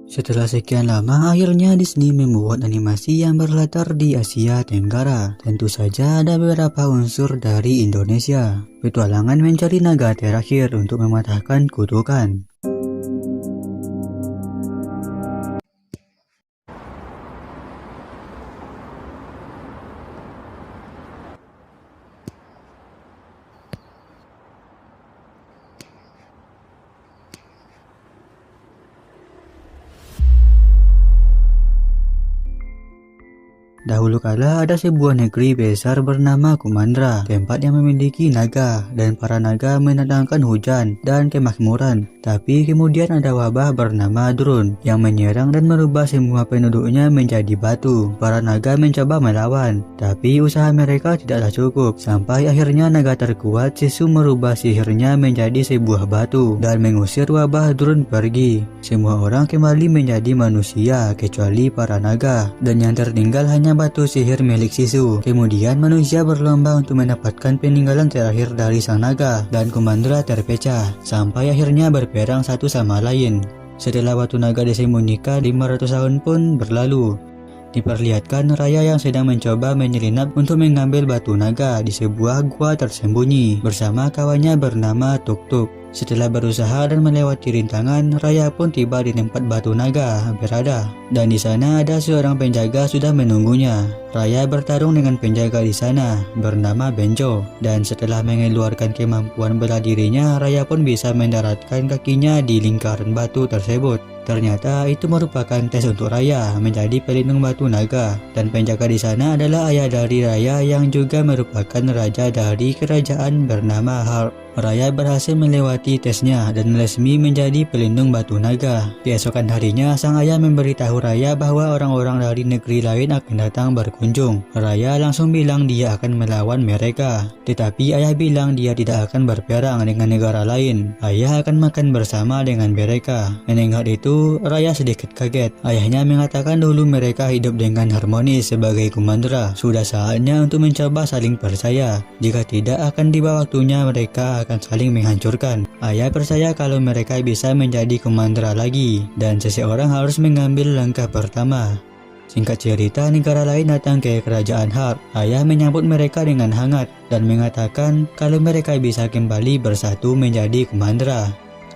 Setelah sekian lama, akhirnya Disney membuat animasi yang berlatar di Asia Tenggara. Tentu saja ada beberapa unsur dari Indonesia. Petualangan mencari naga terakhir untuk mematahkan kutukan. Dahulu kala ada sebuah negeri besar bernama Kumandra, tempat yang memiliki naga, dan para naga mendatangkan hujan dan kemakmuran. Tapi kemudian ada wabah bernama Drun yang menyerang dan merubah semua penduduknya menjadi batu. Para naga mencoba melawan, tapi usaha mereka tidaklah cukup, sampai akhirnya naga terkuat Sisu merubah sihirnya menjadi sebuah batu dan mengusir wabah Drun pergi. Semua orang kembali menjadi manusia kecuali para naga, dan yang tertinggal hanya batu sihir milik Sisu. Kemudian manusia berlomba untuk mendapatkan peninggalan terakhir dari sang naga, dan Kumandra terpecah sampai akhirnya berperang satu sama lain. Setelah batu naga disembunyikan, 500 tahun pun berlalu. Diperlihatkan Raya yang sedang mencoba menyelinap untuk mengambil batu naga di sebuah gua tersembunyi bersama kawannya bernama Tuk Tuk. Setelah berusaha dan melewati rintangan, Raya pun tiba di tempat batu naga berada, dan di sana ada seorang penjaga sudah menunggunya. Raya bertarung dengan penjaga di sana bernama Benjo, dan setelah mengeluarkan kemampuan bela dirinya, Raya pun bisa mendaratkan kakinya di lingkaran batu tersebut. Ternyata itu merupakan tes untuk Raya menjadi pelindung batu naga, dan penjaga di sana adalah ayah dari Raya yang juga merupakan raja dari kerajaan bernama Harp. Raya berhasil melewati tesnya dan resmi menjadi pelindung batu naga. Keesokan harinya, sang ayah memberitahu Raya bahwa orang-orang dari negeri lain akan datang berkunjung. Raya langsung bilang dia akan melawan mereka, tetapi ayah bilang dia tidak akan berperang dengan negara lain. Ayah akan makan bersama dengan mereka. Mendengar itu, Raya sedikit kaget. Ayahnya mengatakan dulu mereka hidup dengan harmonis sebagai Kumandra. Sudah saatnya untuk mencoba saling percaya. Jika tidak, akan tiba waktunya mereka akan saling menghancurkan. Ayah percaya kalau mereka bisa menjadi Kumandra lagi, dan seseorang harus mengambil langkah pertama. Singkat cerita, negara lain datang ke kerajaan Harp. Ayah menyambut mereka dengan hangat dan mengatakan kalau mereka bisa kembali bersatu menjadi Kumandra.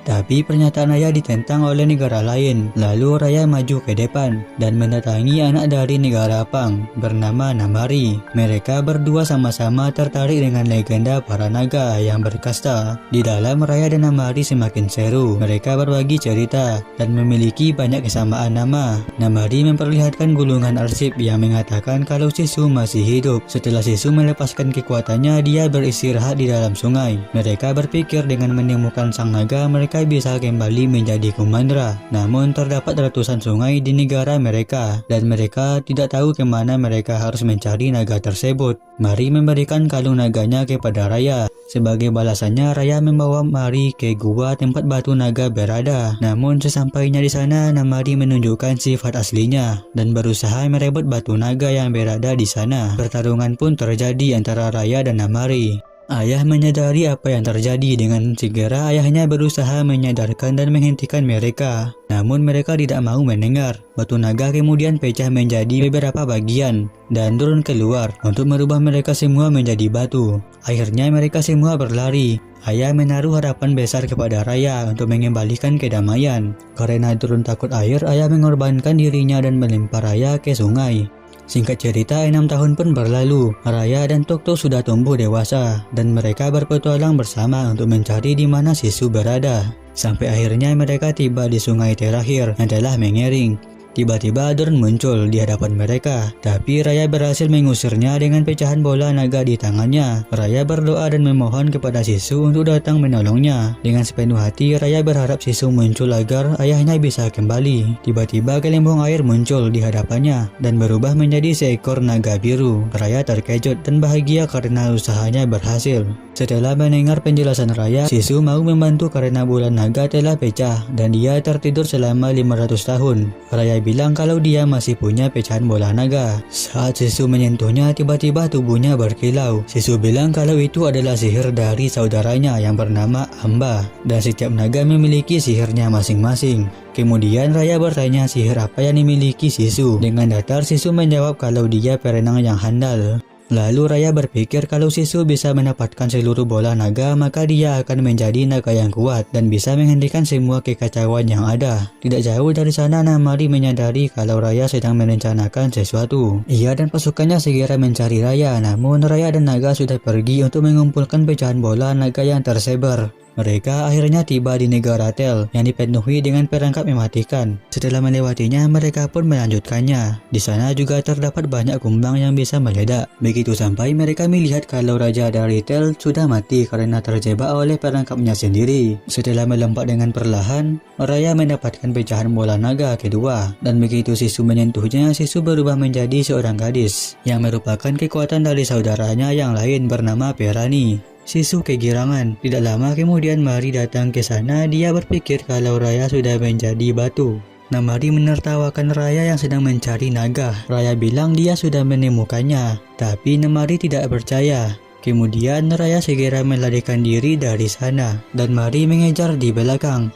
Tapi pernyataan Raya ditentang oleh negara lain. Lalu Raya maju ke depan dan mendatangi anak dari negara Pang bernama Namari. Mereka berdua sama-sama tertarik dengan legenda para naga yang berkasta. Di dalam, Raya dan Namari semakin seru. Mereka berbagi cerita dan memiliki banyak kesamaan nama. Namari memperlihatkan gulungan arsip yang mengatakan kalau Sisu masih hidup. Setelah Sisu melepaskan kekuatannya, dia beristirahat di dalam sungai. Mereka berpikir dengan menemukan sang naga, mereka bisa kembali menjadi Kumandra. Namun terdapat ratusan sungai di negara mereka, dan mereka tidak tahu kemana mereka harus mencari naga tersebut. Mari memberikan kalung naganya kepada Raya. Sebagai balasannya, Raya membawa Mari ke gua tempat batu naga berada. Namun sesampainya di sana, Namari menunjukkan sifat aslinya dan berusaha merebut batu naga yang berada di sana. Pertarungan pun terjadi antara Raya dan Namari. Ayah menyadari apa yang terjadi. Dengan segera ayahnya berusaha menyadarkan dan menghentikan mereka. Namun mereka tidak mau mendengar. Batu naga kemudian pecah menjadi beberapa bagian dan turun keluar untuk merubah mereka semua menjadi batu. Akhirnya mereka semua berlari. Ayah menaruh harapan besar kepada Raya untuk mengembalikan kedamaian. Karena turun takut air, ayah mengorbankan dirinya dan melempar Raya ke sungai. Singkat cerita, 6 tahun pun berlalu. Raya dan Tuk Tuk sudah tumbuh dewasa, dan mereka berpetualang bersama untuk mencari di mana Sisu berada. Sampai akhirnya mereka tiba di sungai terakhir yang telah mengering. Tiba-tiba Drun muncul di hadapan mereka, tapi Raya berhasil mengusirnya dengan pecahan bola naga di tangannya. Raya berdoa dan memohon kepada Sisu untuk datang menolongnya. Dengan sepenuh hati, Raya berharap Sisu muncul agar ayahnya bisa kembali. Tiba-tiba gelembung air muncul di hadapannya dan berubah menjadi seekor naga biru. Raya terkejut dan bahagia karena usahanya berhasil. Setelah mendengar penjelasan Raya, Sisu mau membantu karena bola naga telah pecah dan dia tertidur selama 500 tahun. Raya bilang kalau dia masih punya pecahan bola naga. Saat Sisu menyentuhnya, tiba-tiba tubuhnya berkilau. Sisu bilang kalau itu adalah sihir dari saudaranya yang bernama Amba, dan setiap naga memiliki sihirnya masing-masing. Kemudian Raya bertanya sihir apa yang dimiliki Sisu. Dengan datar Sisu menjawab kalau dia perenang yang handal. Lalu Raya berpikir kalau Sisu bisa mendapatkan seluruh bola naga, maka dia akan menjadi naga yang kuat dan bisa menghentikan semua kekacauan yang ada. Tidak jauh dari sana, Namari menyadari kalau Raya sedang merencanakan sesuatu. Ia dan pasukannya segera mencari Raya, namun Raya dan naga sudah pergi untuk mengumpulkan pecahan bola naga yang tersebar. Mereka akhirnya tiba di negara Tel yang dipenuhi dengan perangkap mematikan. Setelah melewatinya, mereka pun melanjutkannya. Di sana juga terdapat banyak kumbang yang bisa meledak. Begitu sampai, mereka melihat kalau Raja dari Tel sudah mati karena terjebak oleh perangkapnya sendiri. Setelah melompat dengan perlahan, Raya mendapatkan pecahan bola naga kedua. Dan begitu Sisu menyentuhnya, Sisu berubah menjadi seorang gadis yang merupakan kekuatan dari saudaranya yang lain bernama Perani. Sisu kegirangan. Tidak lama kemudian Mari datang ke sana. Dia berpikir kalau Raya sudah menjadi batu. Namari menertawakan Raya yang sedang mencari naga. Raya bilang dia sudah menemukannya, tapi Namari tidak percaya. Kemudian Raya segera melarikan diri dari sana dan Mari mengejar di belakang.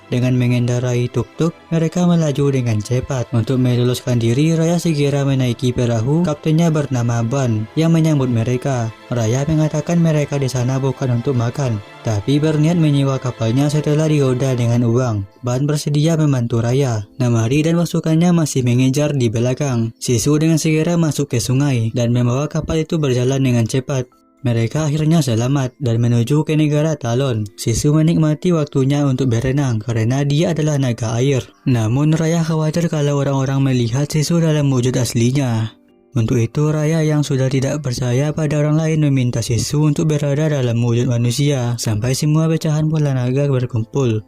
Dengan mengendarai tuk-tuk, mereka melaju dengan cepat. Untuk meluluskan diri, Raya segera menaiki perahu. Kaptennya bernama Ban yang menyambut mereka. Raya mengatakan mereka di sana bukan untuk makan, tapi berniat menyewa kapalnya setelah digoda dengan uang. Ban bersedia membantu Raya. Namari dan pasukannya masih mengejar di belakang. Sisu dengan segera masuk ke sungai dan membawa kapal itu berjalan dengan cepat. Mereka akhirnya selamat dan menuju ke negara Talon. Sisu menikmati waktunya untuk berenang karena dia adalah naga air. Namun Raya khawatir kalau orang-orang melihat Sisu dalam wujud aslinya. Untuk itu Raya yang sudah tidak percaya pada orang lain meminta Sisu untuk berada dalam wujud manusia sampai semua pecahan bola naga berkumpul.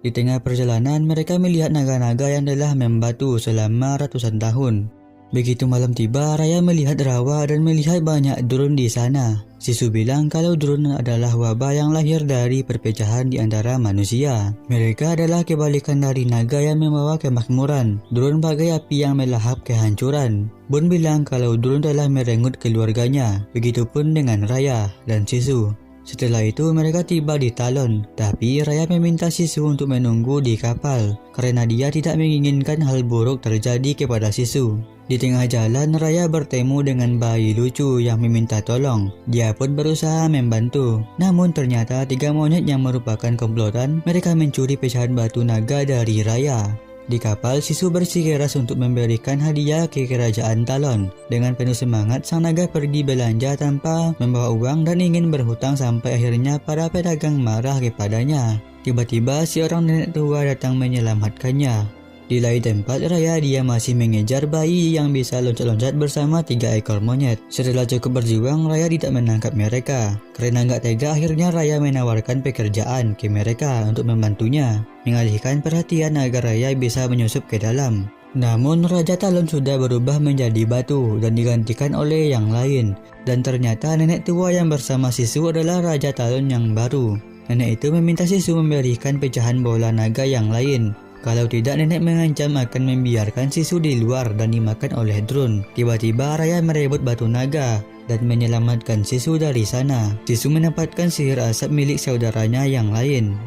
Di tengah perjalanan mereka melihat naga-naga yang telah membatu selama ratusan tahun. Begitu malam tiba, Raya melihat rawa dan melihat banyak drone di sana. Sisu bilang kalau drone adalah wabah yang lahir dari perpecahan di antara manusia. Mereka adalah kebalikan dari naga yang membawa kemakmuran. Drone bagai api yang melahap kehancuran. Bun bilang kalau drone telah merenggut keluarganya. Begitupun dengan Raya dan Sisu. Setelah itu mereka tiba di Talon, tapi Raya meminta Sisu untuk menunggu di kapal karena dia tidak menginginkan hal buruk terjadi kepada Sisu. Di tengah jalan, Raya bertemu dengan bayi lucu yang meminta tolong. Dia pun berusaha membantu. Namun ternyata 3 monyet yang merupakan komplotan, mereka mencuri pecahan batu naga dari Raya. Di kapal, Sisu bersikeras untuk memberikan hadiah ke kerajaan Talon. Dengan penuh semangat, sang naga pergi belanja tanpa membawa uang dan ingin berhutang sampai akhirnya para pedagang marah kepadanya. Tiba-tiba si orang nenek tua datang menyelamatkannya. Di lain tempat, Raya dia masih mengejar bayi yang bisa loncat-loncat bersama 3 ekor monyet. Setelah cukup berjuang, Raya tidak menangkap mereka. Karena nggak tega, akhirnya Raya menawarkan pekerjaan ke mereka untuk membantunya, mengalihkan perhatian agar Raya bisa menyusup ke dalam. Namun Raja Talon sudah berubah menjadi batu dan digantikan oleh yang lain. Dan ternyata nenek tua yang bersama Sisu adalah Raja Talon yang baru. Nenek itu meminta Sisu memberikan pecahan bola naga yang lain. Kalau tidak, nenek mengancam akan membiarkan Sisu di luar dan dimakan oleh drone. Tiba-tiba Raya merebut batu naga dan menyelamatkan Sisu dari sana. Sisu mendapatkan sihir asap milik saudaranya yang lain.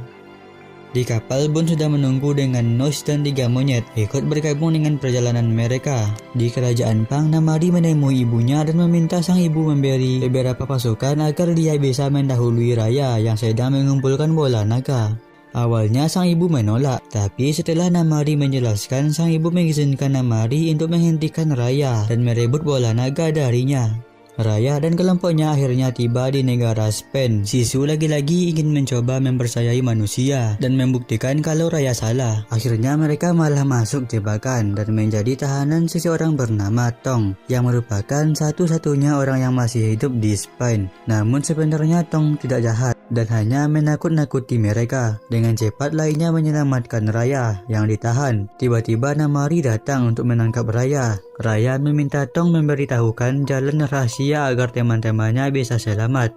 Di kapal, Bun sudah menunggu dengan Noise dan 3 monyet ikut bergabung dengan perjalanan mereka. Di kerajaan Pang, Namari menemui ibunya dan meminta sang ibu memberi beberapa pasukan agar dia bisa mendahului Raya yang sedang mengumpulkan bola naga. Awalnya sang ibu menolak, tapi setelah Namari menjelaskan, sang ibu mengizinkan Namari untuk menghentikan Raya dan merebut bola naga darinya. Raya dan kelompoknya akhirnya tiba di negara Spen. Sisu lagi-lagi ingin mencoba mempercayai manusia dan membuktikan kalau Raya salah. Akhirnya mereka malah masuk jebakan dan menjadi tahanan seseorang bernama Tong, yang merupakan satu-satunya orang yang masih hidup di Spen. Namun sebenarnya Tong tidak jahat dan hanya menakut-nakuti mereka. Dengan cepat lainnya menyelamatkan Raya yang ditahan. Tiba-tiba Namari datang untuk menangkap Raya. Raya meminta Tong memberitahukan jalan rahasia agar teman-temannya bisa selamat.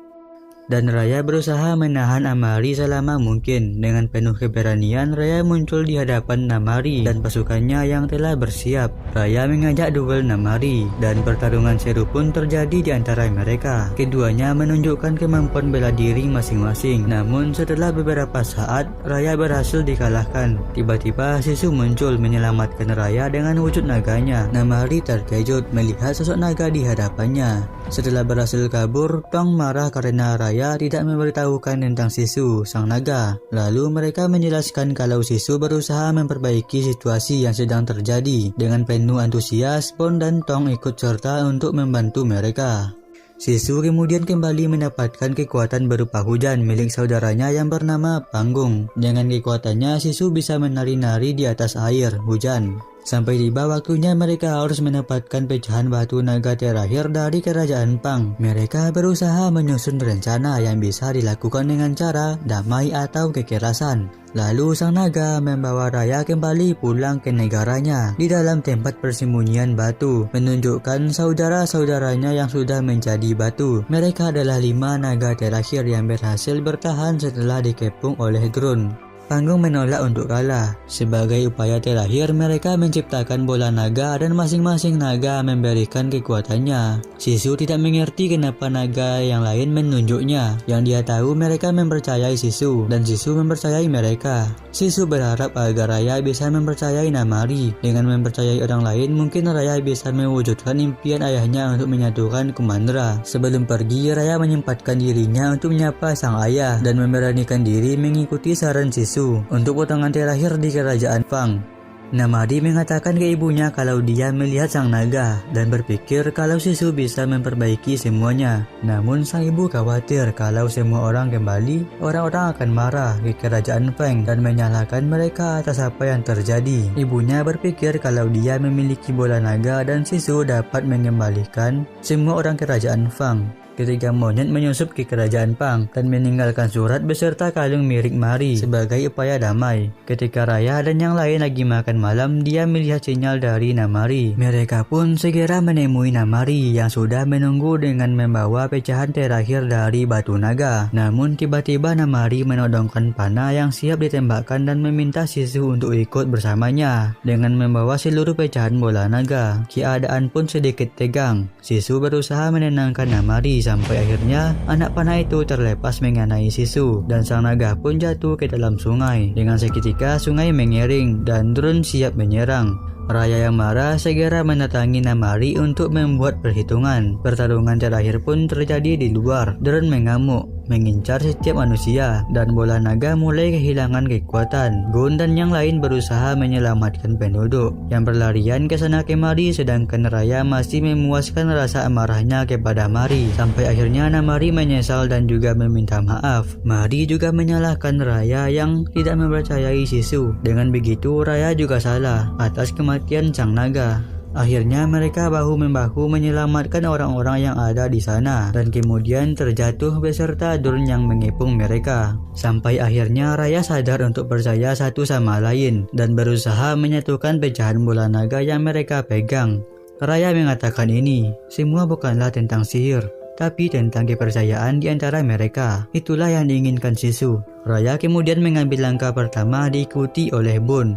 Dan Raya berusaha menahan Amari selama mungkin. Dengan penuh keberanian, Raya muncul di hadapan Namari dan pasukannya yang telah bersiap. Raya mengajak duel Namari dan pertarungan seru pun terjadi di antara mereka. Keduanya menunjukkan kemampuan bela diri masing-masing. Namun setelah beberapa saat, Raya berhasil dikalahkan. Tiba-tiba Sisu muncul menyelamatkan Raya dengan wujud naganya. Namari terkejut melihat sosok naga di hadapannya. Setelah berhasil kabur, Tong marah karena Raya tidak memberitahukan tentang Sisu, sang naga. Lalu mereka menjelaskan kalau Sisu berusaha memperbaiki situasi yang sedang terjadi. Dengan penuh antusias, Bon dan Tong ikut serta untuk membantu mereka. Sisu kemudian kembali mendapatkan kekuatan berupa hujan milik saudaranya yang bernama Panggung. Dengan kekuatannya, Sisu bisa menari-nari di atas air hujan. Sampai tiba waktunya mereka harus mendapatkan pecahan batu naga terakhir dari kerajaan Pang. Mereka berusaha menyusun rencana yang bisa dilakukan dengan cara damai atau kekerasan. Lalu sang naga membawa Raya kembali pulang ke negaranya di dalam tempat persembunyian batu, menunjukkan saudara-saudaranya yang sudah menjadi batu. Mereka adalah 5 naga terakhir yang berhasil bertahan setelah dikepung oleh drone. Panggung menolak untuk kalah. Sebagai upaya terakhir, mereka menciptakan bola naga dan masing-masing naga memberikan kekuatannya. Sisu tidak mengerti kenapa naga yang lain menunjuknya. Yang dia tahu mereka mempercayai Sisu dan Sisu mempercayai mereka. Sisu berharap agar Raya bisa mempercayai Namari. Dengan mempercayai orang lain, mungkin Raya bisa mewujudkan impian ayahnya untuk menyatukan Kumandra. Sebelum pergi, Raya menyempatkan dirinya untuk menyapa sang ayah dan memberanikan diri mengikuti saran Sisu untuk potongan terakhir di kerajaan Pang. Namari mengatakan ke ibunya kalau dia melihat sang naga dan berpikir kalau Sisu bisa memperbaiki semuanya. Namun sang ibu khawatir kalau semua orang kembali, orang-orang akan marah ke kerajaan Pang dan menyalahkan mereka atas apa yang terjadi. Ibunya berpikir kalau dia memiliki bola naga dan Sisu dapat mengembalikan semua orang kerajaan Pang. Ketiga monyet menyusup ke kerajaan Pang dan meninggalkan surat beserta kalung mirik Mari sebagai upaya damai. Ketika Raya dan yang lain lagi makan malam, dia melihat sinyal dari Namari. Mereka pun segera menemui Namari yang sudah menunggu dengan membawa pecahan terakhir dari batu naga. Namun tiba-tiba Namari menodongkan panah yang siap ditembakkan dan meminta Sisu untuk ikut bersamanya dengan membawa seluruh pecahan bola naga. Keadaan pun sedikit tegang. Sisu berusaha menenangkan Namari sampai akhirnya anak panah itu terlepas mengenai Sisu dan sang naga pun jatuh ke dalam sungai. Dengan seketika sungai mengering dan drone siap menyerang. Raya yang marah segera mendatangi Namari untuk membuat perhitungan. Pertarungan terakhir pun terjadi di luar. Drone mengamuk, mengincar setiap manusia, dan bola naga mulai kehilangan kekuatan. Gun dan yang lain berusaha menyelamatkan penduduk yang berlarian ke sana kemari, sedangkan Raya masih memuaskan rasa amarahnya kepada Mari. Sampai akhirnya Namari menyesal dan juga meminta maaf. Mari juga menyalahkan Raya yang tidak mempercayai Sisu. Dengan begitu Raya juga salah atas kematian sang naga. Akhirnya mereka bahu-membahu menyelamatkan orang-orang yang ada di sana dan kemudian terjatuh beserta drone yang mengepung mereka. Sampai akhirnya Raya sadar untuk percaya satu sama lain dan berusaha menyatukan pecahan bola naga yang mereka pegang. Raya mengatakan ini semua bukanlah tentang sihir, tapi tentang kepercayaan di antara mereka. Itulah yang diinginkan Sisu. Raya kemudian mengambil langkah pertama diikuti oleh Bon.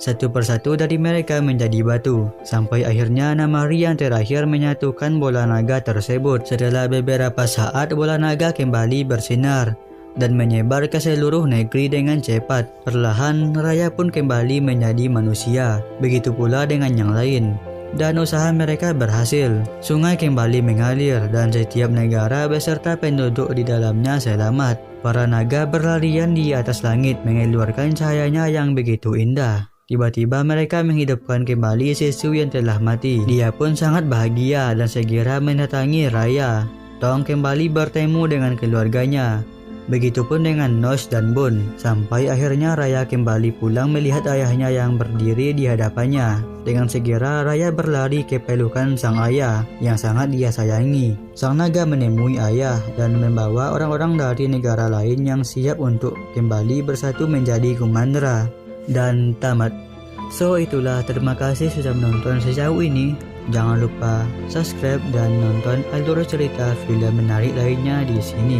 Satu persatu dari mereka menjadi batu, sampai akhirnya Namari yang terakhir menyatukan bola naga tersebut. Setelah beberapa saat, bola naga kembali bersinar dan menyebar ke seluruh negeri dengan cepat. Perlahan, Raya pun kembali menjadi manusia. Begitu pula dengan yang lain. Dan usaha mereka berhasil. Sungai kembali mengalir dan setiap negara beserta penduduk di dalamnya selamat. Para naga berlarian di atas langit mengeluarkan cahayanya yang begitu indah. Tiba-tiba mereka menghidupkan kembali Sisu yang telah mati. Dia pun sangat bahagia dan segera mendatangi Raya. Tong kembali bertemu dengan keluarganya. Begitupun dengan Nos dan Bon. Sampai akhirnya Raya kembali pulang melihat ayahnya yang berdiri di hadapannya. Dengan segera Raya berlari ke pelukan sang ayah yang sangat dia sayangi. Sang naga menemui ayah dan membawa orang-orang dari negara lain yang siap untuk kembali bersatu menjadi Kumandra. Dan tamat. So itulah, terima kasih sudah menonton sejauh ini. Jangan lupa subscribe dan nonton alur cerita film menarik lainnya di sini.